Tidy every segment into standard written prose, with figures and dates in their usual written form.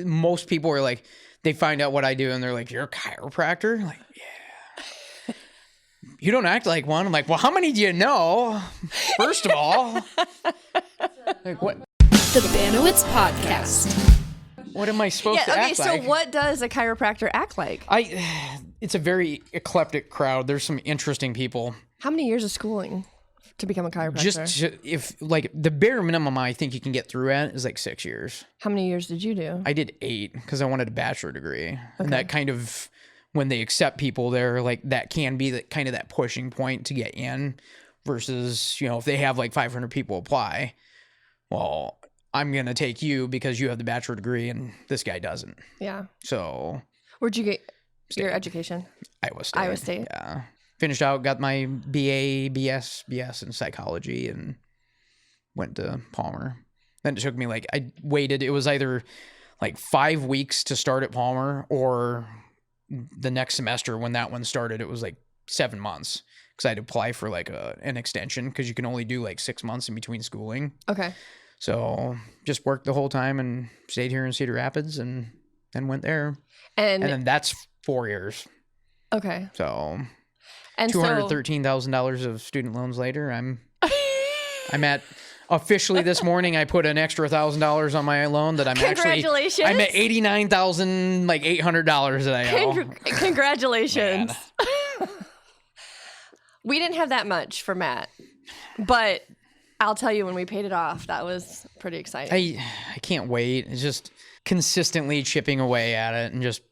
most people are like, they find out what I do and they're like, you're a chiropractor? I'm like, yeah. You don't act like one. I'm like, well, how many do you know? First of all. Like, what? The Banowetz Podcast. What am I supposed to act like? So what does a chiropractor act like? It's a very eclectic crowd. There's some interesting people. How many years of schooling to become a chiropractor? If like the bare minimum I think you can get through at is like 6 years. How many years did you do? I did 8 because I wanted a bachelor degree. And that kind of, when they accept people there, like that can be kind of that pushing point to get in versus, you know, if they have like 500 people apply, well, I'm going to take you because you have the bachelor degree and this guy doesn't. Yeah. So. Where'd you get your education? Iowa State. Iowa State. Yeah. Finished out, got my BA, BS in psychology and went to Palmer. Then it took me like, I waited. It was either like 5 weeks to start at Palmer or the next semester when that one started, it was like 7 months because I had to apply for like an extension because you can only do like 6 months in between schooling. Okay. So just worked the whole time and stayed here in Cedar Rapids and then went there. And then that's 4 years. Okay. So and $213,000 of student loans later, I'm at officially this morning. I put an extra $1,000 on my loan that I'm Congratulations. I'm at $89,800 that I owe. Congratulations. We didn't have that much for Matt, but I'll tell you when we paid it off, that was pretty exciting. I can't wait. It's just consistently chipping away at it and just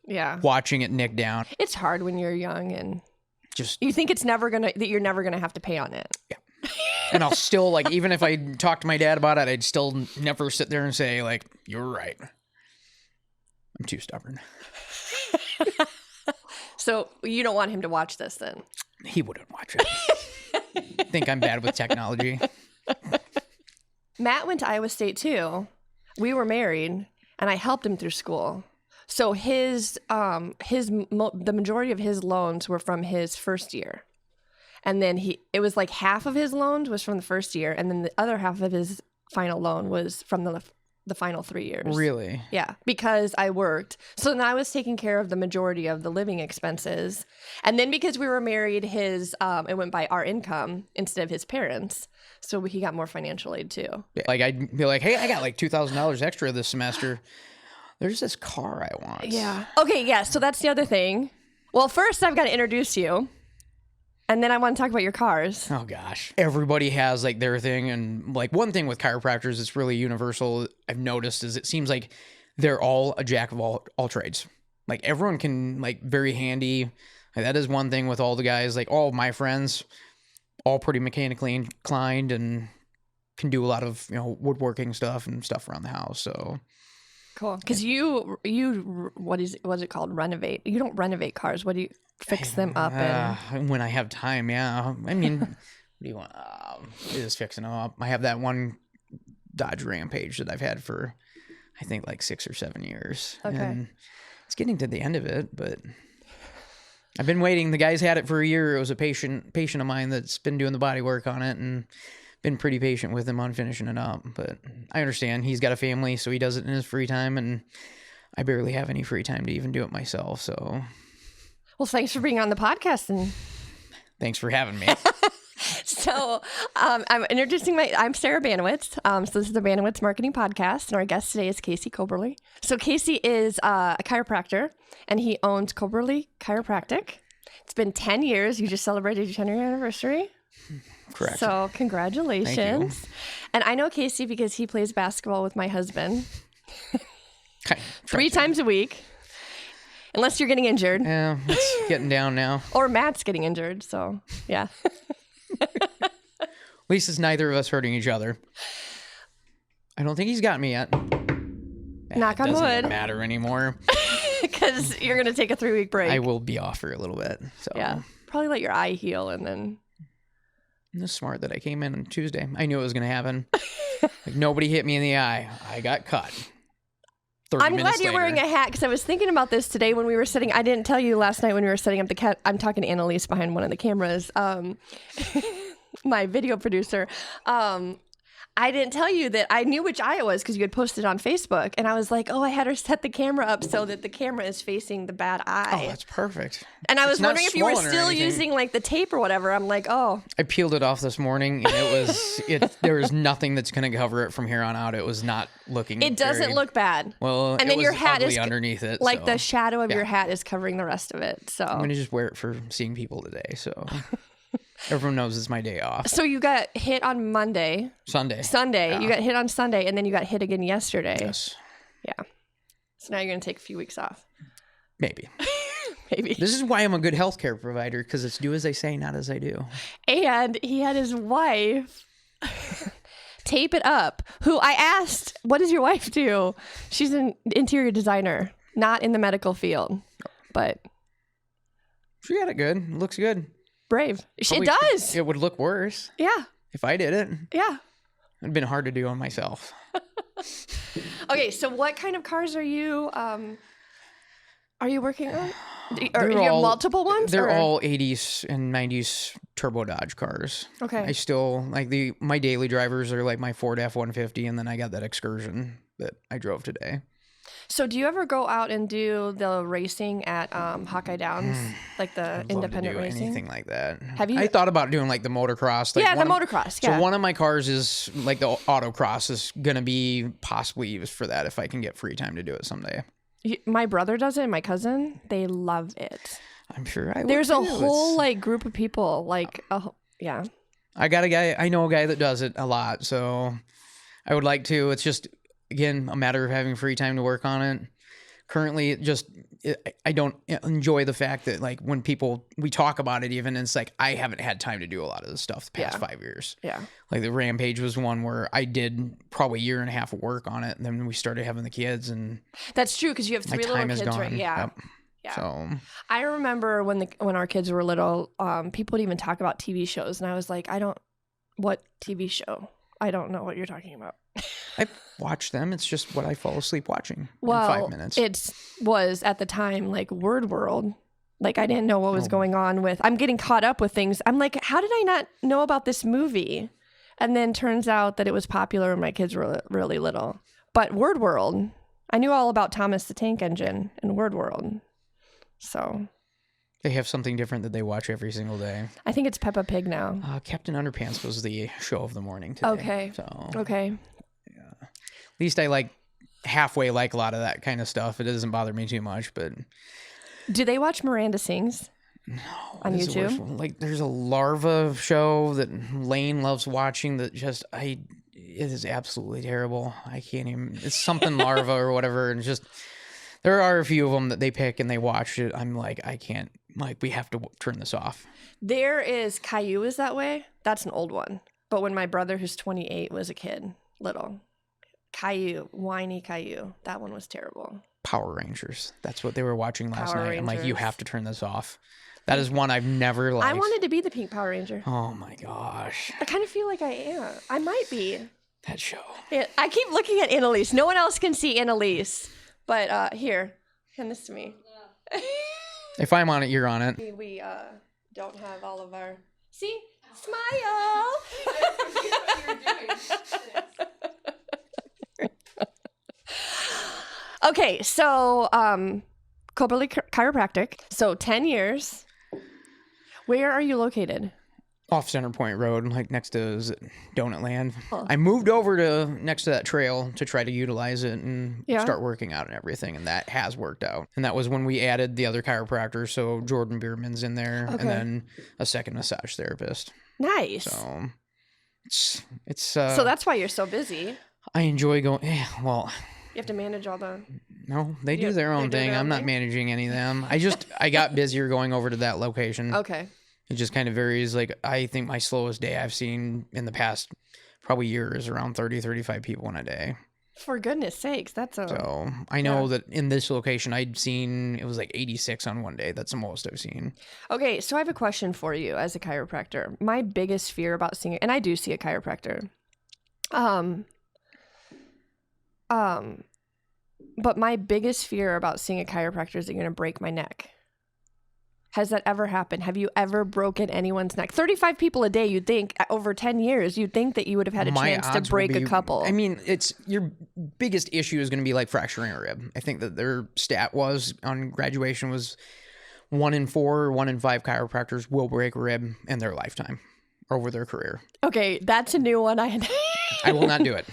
watching it nick down. It's hard when you're young and just you think that you're never gonna have to pay on it. Yeah. And I'll still like, even if I talk to my dad about it, I'd still never sit there and say like, you're right. I'm too stubborn. So you don't want him to watch this then? He wouldn't watch it. Think I'm bad with technology. Matt went to Iowa State too. We were married and I helped him through school. So the majority of his loans were from his first year. And then it was like half of his loans was from the first year. And then the other half of his final loan was from the final 3 years. Really? Yeah, because I worked. So then I was taking care of the majority of the living expenses. And then because we were married, it went by our income instead of his parents. So he got more financial aid too. Like I'd be like, hey, I got like $2,000 extra this semester. There's this car I want. Yeah. Okay, yeah, so that's the other thing. Well, first I've got to introduce you. And then I want to talk about your cars. Oh, gosh. Everybody has, like, their thing. And, like, one thing with chiropractors that's really universal I've noticed is it seems like they're all a jack of all trades. Like, everyone can, like, very handy. Like, that is one thing with all the guys. Like, all of my friends, all pretty mechanically inclined and can do a lot of, you know, woodworking stuff and stuff around the house. So... Cool. Because you what is it called? Renovate. You don't renovate cars. What do you fix them up? When I have time, yeah. I mean, what do you want? Just fixing them up. I have that one Dodge Rampage that I've had for, I think, like 6 or 7 years. Okay. And it's getting to the end of it, but I've been waiting. The guy's had it for a year. It was a patient of mine that's been doing the body work on it and been pretty patient with him on finishing it up, but I understand he's got a family, so he does it in his free time, and I barely have any free time to even do it myself. So, well, thanks for being on the podcast, and thanks for having me. So, I'm Sarah Banowetz. So this is the Banowetz Marketing Podcast, and our guest today is Casey Coberly. So Casey is a chiropractor, and he owns Coberly Chiropractic. It's been 10 years. You just celebrated your 10-year anniversary. Correct. So congratulations. Thank you. And I know Casey because he plays basketball with my husband 3 to. times a week, unless you're getting injured. Yeah, it's getting down now. Or Matt's getting injured, so yeah. At least it's neither of us hurting each other. I don't think he's got me yet. Knock on wood. Doesn't matter anymore. Because you're going to take a 3-week break. I will be off for a little bit. So yeah, probably let your eye heal and then... It's smart that I came in on Tuesday. I knew it was going to happen. Like, nobody hit me in the eye. I got cut. I'm glad you're wearing a hat because I was thinking about this today when we were sitting. I didn't tell you last night when we were setting up the cat. I'm talking to Annalise behind one of the cameras. My video producer. I didn't tell you that I knew which eye it was because you had posted on Facebook. And I was like, oh, I had her set the camera up so that the camera is facing the bad eye. Oh, that's perfect. And I was It's not wondering if you were swollen or still anything. using like the tape or whatever. I'm like, oh. I peeled it off this morning, and there was nothing that's going to cover it from here on out. It was not looking. It doesn't very, look bad. well. And it then your was hat ugly is underneath it. like so. the shadow of yeah. your hat is covering the rest of it. So I'm gonna just wear it for seeing people today. So everyone knows it's my day off. So you got hit on Monday. Sunday. Yeah. You got hit on Sunday, and then you got hit again yesterday. Yes. Yeah. So now you're gonna take a few weeks off. Maybe. Maybe. This is why I'm a good healthcare provider, because it's do as I say, not as I do. And he had his wife tape it up. Who I asked, "What does your wife do?" She's an interior designer, not in the medical field, but She got it good. It looks good. brave. Probably It does. It would look worse Yeah. if I did it. Yeah. It'd been hard to do on myself. Okay, so what kind of cars are you working on? Or do They're you have all- multiple ones? They're or- all 80s and 90s turbo Dodge cars. Okay. I still like my daily drivers are like my Ford F-150, and then I got that Excursion that I drove today. So do you ever go out and do the racing at Hawkeye Downs, like the I'd love independent to do racing? anything like that. Have you- I thought about doing like the motocross. Like Yeah, the one of- motocross. Yeah. So one of my cars is like the autocross is gonna be possibly used for that if I can get free time to do it someday. My brother does it and my cousin. They love it. I'm sure I would There's a too. whole It's- like group of people. Like, yeah. I know a guy that does it a lot, so I would like to. It's just again a matter of having free time to work on it. Currently, I don't enjoy the fact that like when we talk about it, even it's like I haven't had time to do a lot of this stuff the past 5 years. Yeah. Like the Rampage was one where I did probably a year and a half of work on it, and then we started having the kids, and That's true because you have my three time little is kids, gone. right? Yeah. Yep. Yeah. So I remember when our kids were little, people would even talk about TV shows, and I was like, what TV show? I don't know what you're talking about. I watch them. It's just what I fall asleep watching Well, in 5 minutes. it was at the time like Word World. Like I didn't know what was going on with. I'm getting caught up with things. I'm like, how did I not know about this movie? And then turns out that it was popular when my kids were really little. But Word World, I knew all about Thomas the Tank Engine and Word World. So They have something different that they watch every single day. I think it's Peppa Pig now. Captain Underpants was the show of the morning today. Okay. So Okay. at least I halfway like a lot of that kind of stuff. It doesn't bother me too much, but Do they watch Miranda Sings on it's the worst YouTube? one. Like there's a larva show that Lane loves watching that just it is absolutely terrible. I can't even. It's something larva or whatever, and just there are a few of them that they pick and they watch it. I'm like, I can't. Like we have to turn this off. There is Caillou is that way. That's an old one. But when my brother, who's 28, was a kid, little, Caillou, whiny Caillou, that one was terrible. Power Rangers. That's what they were watching last Power night. I'm like, you Rangers. have to turn this off. That is one I've never liked. I wanted to be the pink Power Ranger. Oh my gosh, I kind of feel like I am. I might be. that show. Yeah, I keep looking at Annalise. No one else can see Annalise. But here, hand this to me. If I'm on it, you're on it. We don't have all of our... See? Smile! Okay, so Coberly Chiropractic. So 10 years. Where are you located? Off Center Point Road, like next to is it Donut Land. Oh. I moved over to next to that trail to try to utilize it and Yeah. start working out and everything, and that has worked out. And that was when we added the other chiropractor, so Jordan Bierman's in there, Okay. and then a second massage therapist. Nice. So it's So that's why you're so busy. I enjoy going. Well, You have to manage all the... no, they You- do their they own do their thing. own I'm not thing? managing any of them. I got busier going over to that location. Okay. It just kind of varies. Like, I think my slowest day I've seen in the past probably year is around 30, 35 people in a day. For goodness sakes, that's a... So I know that in this location, I'd seen, it was like 86 on one day. That's the most I've seen. Okay, so I have a question for you as a chiropractor. My biggest fear about seeing... And I do see a chiropractor. But my biggest fear about seeing a chiropractor is that you're going to break my neck. Has that ever happened? Have you ever broken anyone's neck? 35 people a day, you'd think, over 10 years, you'd think that you would have had a chance to break a couple. I mean, it's your biggest issue is going to be like fracturing a rib. I think that their stat was on graduation was 1 in 4 or 1 in 5 chiropractors will break a rib in their lifetime over their career. Okay, that's a new one. I will not do it.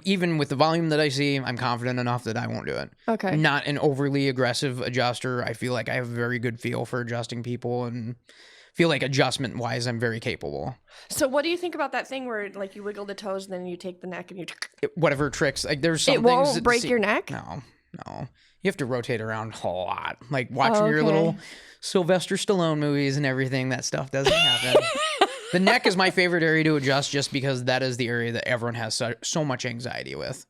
Even with the volume that I see, I'm confident enough that I won't do it. Okay. I'm not an overly aggressive adjuster. I feel like I have a very good feel for adjusting people and feel like adjustment wise, I'm very capable. So what do you think about that thing where like you wiggle the toes and then you take the neck and you... Whatever tricks, like there's some things... It won't break your neck? No. You have to rotate around a lot. Like watching your little Sylvester Stallone movies and everything, that stuff doesn't happen. The neck is my favorite area to adjust just because that is the area that everyone has so much anxiety with.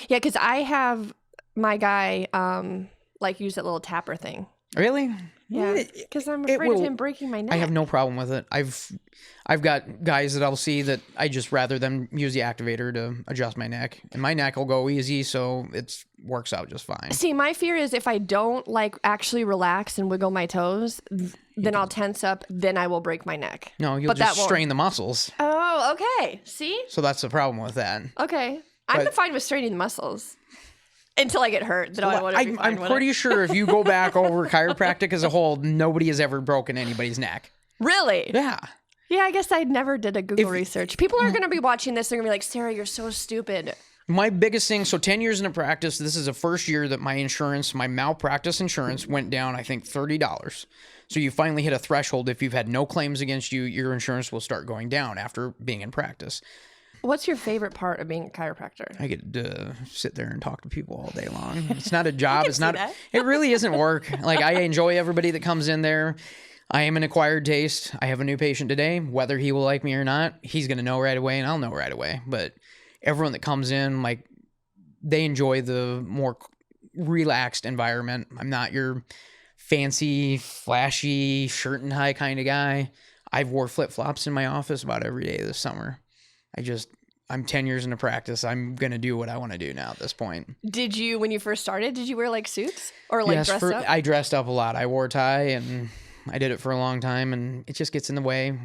Yeah, because I have my guy like use that little tapper thing. Really? Yeah, because I'm afraid of him breaking my neck. I have no problem with it. I've got guys that I'll see that I just rather them use the activator to adjust my neck. And my neck will go easy, so it works out just fine. See, my fear is if I don't like actually relax and wiggle my toes, then I'll tense up, then I will break my neck. No, you'll just strain the muscles. Oh, okay. See? So that's the problem with that. Okay. I'm fine with straining the muscles. Until I get hurt. Then I'm pretty sure if you go back over chiropractic as a whole, nobody has ever broken anybody's neck. Really? Yeah. Yeah, I guess I never did a Google research. People are going to be watching this. They're going to be like, Sarah, you're so stupid. My biggest thing, so 10 years into practice, this is the first year that my insurance, my malpractice insurance went down, I think, $30. So you finally hit a threshold. If you've had no claims against you, your insurance will start going down after being in practice. What's your favorite part of being a chiropractor? I get to sit there and talk to people all day long. It's not a job. It's not. It really isn't work. Like I enjoy everybody that comes in there. I am an acquired taste. I have a new patient today. Whether he will like me or not, he's going to know right away, and I'll know right away. But everyone that comes in, like, they enjoy the more relaxed environment. I'm not your fancy, flashy, shirt and tie kind of guy. I've wore flip-flops in my office about every day this summer. I'm 10 years into practice. I'm going to do what I want to do now at this point. Did you, when you first started, did you wear like suits or like dress up? I dressed up a lot. I wore a tie and I did it for a long time and it just gets in the way.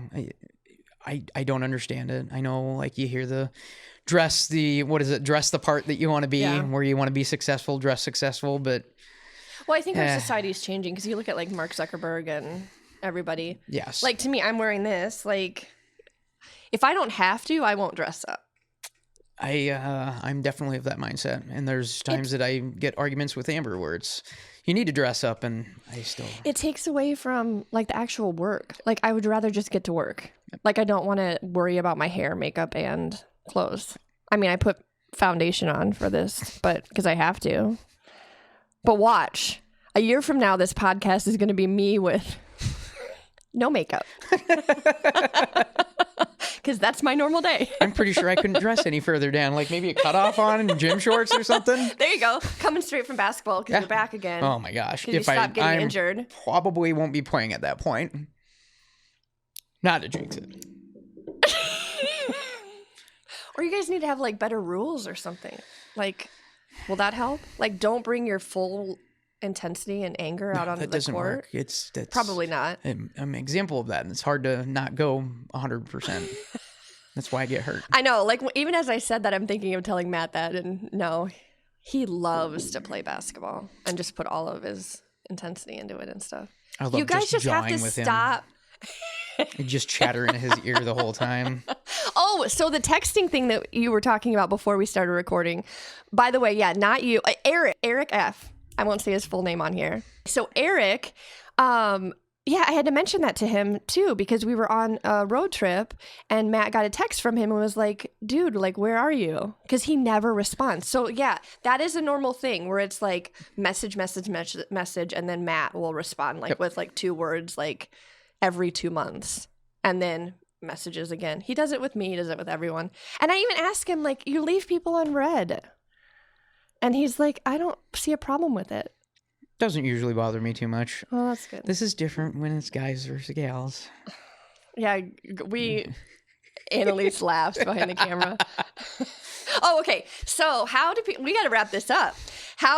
I don't understand it. I know like you hear the dress the part that you want to be, where you want to be successful, dress successful. But well, I think our society is changing because you look at like Mark Zuckerberg and everybody. Yes. Like to me, I'm wearing this, like, if I don't have to, I won't dress up. I'm definitely of that mindset. And there's times that I get arguments with Amber where you need to dress up and I still... It takes away from like the actual work. Like I would rather just get to work. Like I don't want to worry about my hair, makeup, and clothes. I mean, I put foundation on for this, but because I have to. But watch. A year from now, this podcast is going to be me with no makeup. Because that's my normal day. I'm pretty sure I couldn't dress any further down. Like maybe a cutoff on and gym shorts or something. There you go. Coming straight from basketball because you're back again. Oh my gosh. If you stop getting injured. Probably won't be playing at that point. Not to jinx it. Or you guys need to have like better rules or something. Like, will that help? Like, don't bring your full intensity and anger out on the court. That doesn't work. That's probably not. I'm an example of that, and it's hard to not go 100%. That's why I get hurt. I know. Like even as I said that, I'm thinking of telling Matt that, and no, he loves to play basketball and just put all of his intensity into it and stuff. I love you guys just have to stop. Just chatter in his ear the whole time. Oh, so the texting thing that you were talking about before we started recording. By the way, yeah, not you, Eric F. I won't say his full name on here. So Eric, I had to mention that to him too because we were on a road trip and Matt got a text from him and was like, dude, like, where are you? Because he never responds. So yeah, that is a normal thing where it's like message, and then Matt will respond like with like 2 words like every 2 months and then messages again. He does it with me. He does it with everyone. And I even ask him like, you leave people on red. And he's like, I don't see a problem with it. Doesn't usually bother me too much. Oh, that's good. This is different when it's guys versus gals. Yeah, Annalise laughs behind the camera. Oh, okay. So how do we got to wrap this up.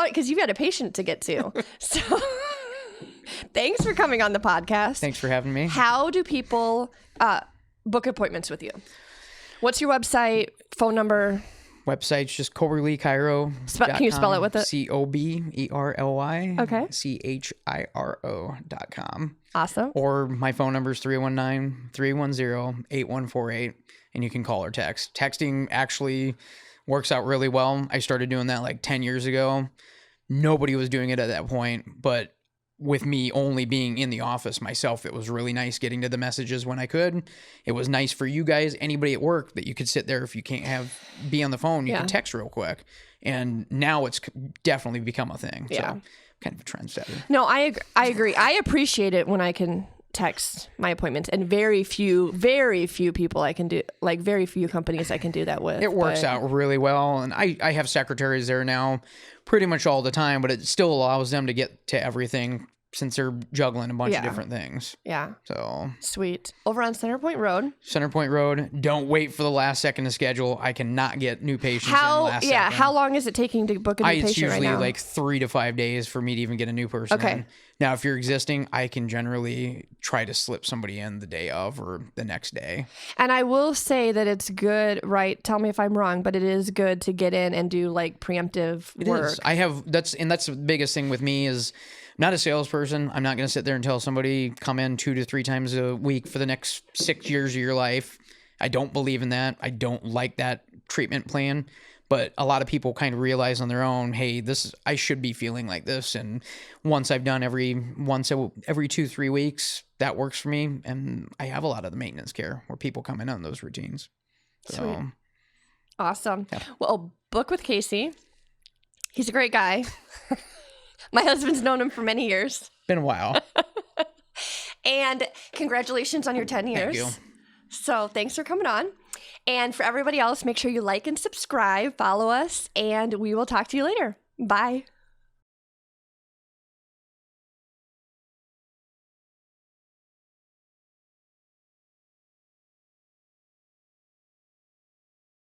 Because you've got a patient to get to. So Thanks for coming on the podcast. Thanks for having me. How do people book appointments with you? What's your website, phone number? Website's just Coberly Chiro. Can you spell it with it? COBERLY. Okay. CHIRO.com. Awesome. Or my phone number is 319-310-8148, and you can call or text. Texting actually works out really well. I started doing that like 10 years ago. Nobody was doing it at that point, but with me only being in the office myself, it was really nice getting to the messages when I could. It was nice for you guys, anybody at work, that you could sit there if you can't be on the phone, you can text real quick. And now it's definitely become a thing. Yeah. So kind of a trendsetter. No, I agree. I appreciate it when I can text my appointments, and very few people I can do, like very few companies I can do that with. It works out really well. And I have secretaries there now pretty much all the time, but it still allows them to get to everything since they're juggling a bunch of different things. Yeah. So sweet. Over on Centerpoint Road. Centerpoint Road. Don't wait for the last second to schedule. I cannot get new patients in last second. How long is it taking to book a new patient right now? It's usually like 3 to 5 days for me to even get a new person in. Now, if you're existing, I can generally try to slip somebody in the day of or the next day. And I will say that it's good, right? Tell me if I'm wrong, but it is good to get in and do like preemptive work. It is. That's the biggest thing with me is not a salesperson. I'm not going to sit there and tell somebody come in 2 to 3 times a week for the next 6 years of your life. I don't believe in that. I don't like that treatment plan. But a lot of people kind of realize on their own, hey, I should be feeling like this. And once I've done every 2-3 weeks, that works for me. And I have a lot of the maintenance care where people come in on those routines. So, sweet. Awesome. Yeah. Well, book with Casey. He's a great guy. My husband's known him for many years. Been a while. And congratulations on your 10 years. Thank you. So thanks for coming on. And for everybody else, make sure you like and subscribe, follow us, and we will talk to you later. Bye.